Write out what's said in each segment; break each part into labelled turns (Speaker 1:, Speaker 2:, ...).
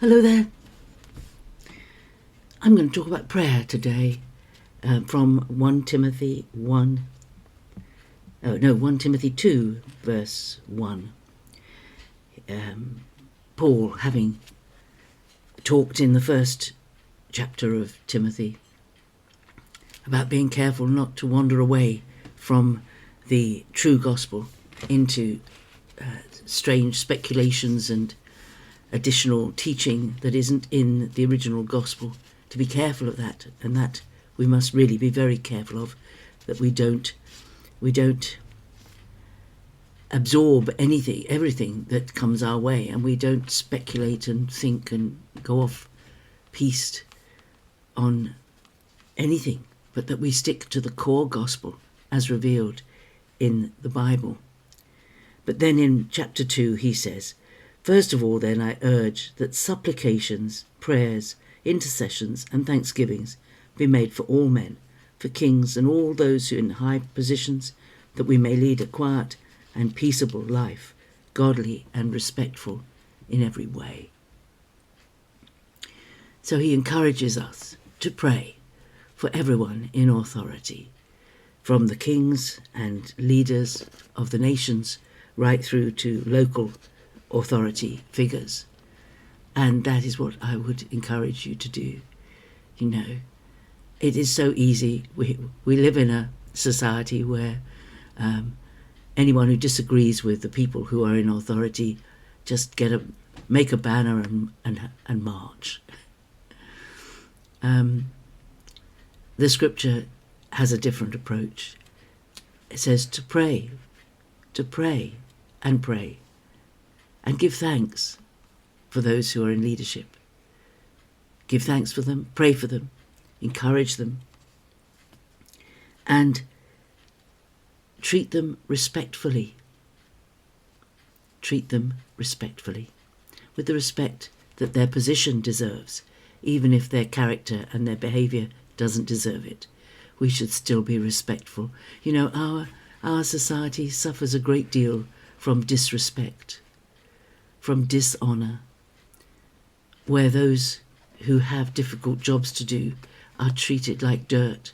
Speaker 1: Hello there. I'm going to talk about prayer today from 1 Timothy 2, verse 1. Paul, having talked in the first chapter of Timothy about being careful not to wander away from the true gospel into strange speculations and additional teaching that isn't in the original gospel, to be careful of that, and that we must really be very careful of, that we don't absorb everything that comes our way, and we don't speculate and think and go off piste on anything, but that we stick to the core gospel as revealed in the Bible. But then in chapter 2 he says, "First of all then I urge that supplications, prayers, intercessions and thanksgivings be made for all men, for kings and all those who are in high positions, that we may lead a quiet and peaceable life, godly and respectful in every way." So he encourages us to pray for everyone in authority, from the kings and leaders of the nations right through to local authority figures. And that is what I would encourage you to do. You know, it is so easy. We live in a society where anyone who disagrees with the people who are in authority just make a banner and march. The scripture has a different approach. It says to pray and pray, and give thanks for those who are in leadership. Give thanks for them, pray for them, encourage them, and treat them respectfully. Treat them respectfully, with the respect that their position deserves, even if their character and their behaviour doesn't deserve it. We should still be respectful. You know, our society suffers a great deal from disrespect, from dishonour, where those who have difficult jobs to do are treated like dirt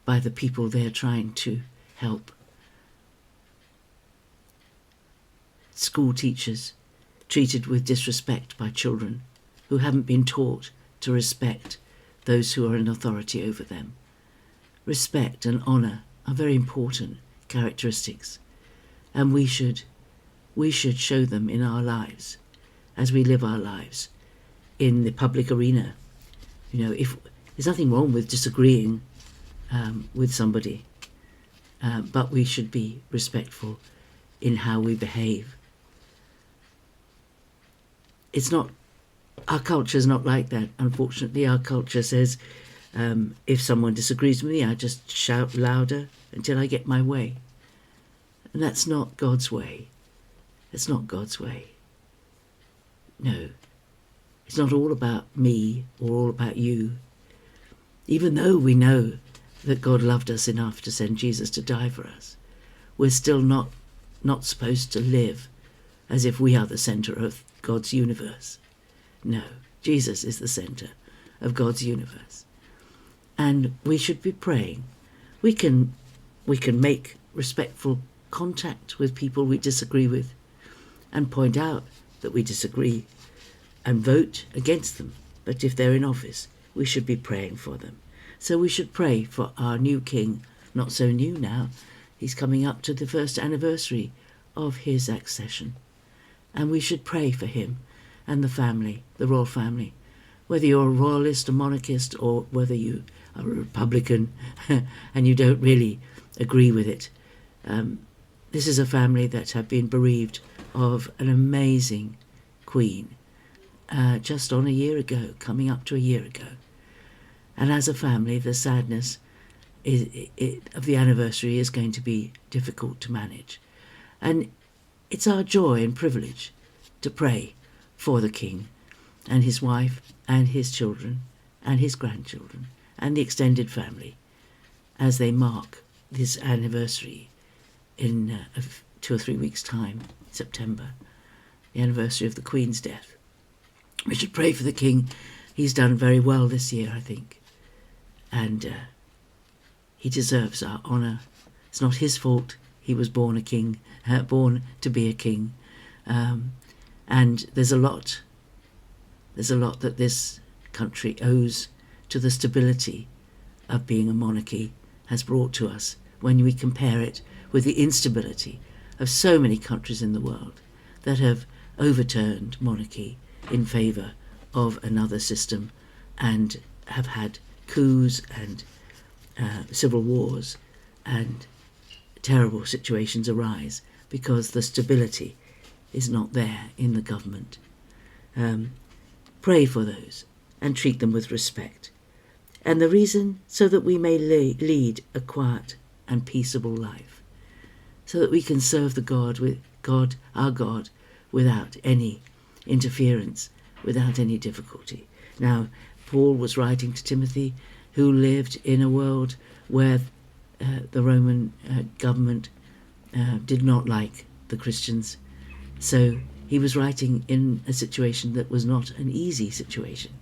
Speaker 1: by the people they're trying to help. School teachers treated with disrespect by children who haven't been taught to respect those who are in authority over them. Respect and honour are very important characteristics, and we should show them in our lives as we live our lives in the public arena. You know, if there's nothing wrong with disagreeing with somebody, but we should be respectful in how we behave. Our culture is not like that. Unfortunately, our culture says, if someone disagrees with me, I just shout louder until I get my way. And that's not God's way. It's not God's way. No. It's not all about me or all about you. Even though we know that God loved us enough to send Jesus to die for us, we're still not supposed to live as if we are the centre of God's universe. No, Jesus is the centre of God's universe. And we should be praying. We can make respectful contact with people we disagree with and point out that we disagree and vote against them. But if they're in office, we should be praying for them. So we should pray for our new king, not so new now. He's coming up to the first anniversary of his accession. And we should pray for him and the family, the royal family, whether you're a royalist, a monarchist, or whether you are a Republican and you don't really agree with it. This is a family that have been bereaved of an amazing queen just on a year ago, coming up to a year ago. And as a family, the sadness of the anniversary is going to be difficult to manage. And it's our joy and privilege to pray for the king and his wife and his children and his grandchildren and the extended family as they mark this anniversary in 2 or 3 weeks' time, September, the anniversary of the Queen's death. We should pray for the king. He's done very well this year, I think. And he deserves our honour. It's not his fault he was born a king, born to be a king. And there's a lot that this country owes to the stability of being a monarchy has brought to us when we compare it with the instability of so many countries in the world that have overturned monarchy in favour of another system and have had coups and civil wars and terrible situations arise because the stability is not there in the government. Pray for those and treat them with respect. And the reason, so that we may lead a quiet and peaceable life, so that we can serve our God, without any interference, without any difficulty. Now, Paul was writing to Timothy, who lived in a world where the Roman government did not like the Christians. So he was writing in a situation that was not an easy situation.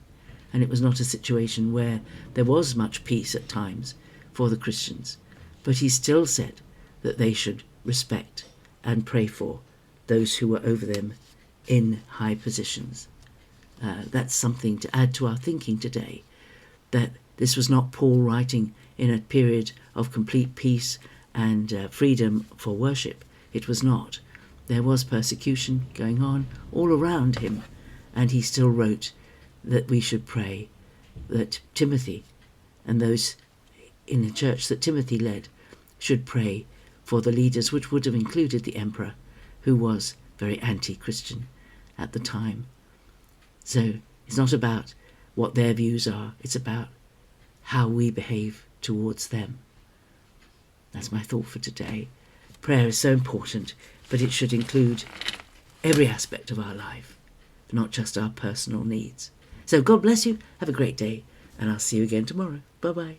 Speaker 1: And it was not a situation where there was much peace at times for the Christians. But he still said that they should respect and pray for those who were over them in high positions. That's something to add to our thinking today, that this was not Paul writing in a period of complete peace and freedom for worship. It was not. There was persecution going on all around him, and he still wrote that we should pray that Timothy and those in the church that Timothy led should pray for the leaders, which would have included the emperor, who was very anti-Christian at the time. So it's not about what their views are, it's about how we behave towards them. That's my thought for today. Prayer is so important, but it should include every aspect of our life, not just our personal needs. So God bless you, have a great day, and I'll see you again tomorrow. Bye-bye.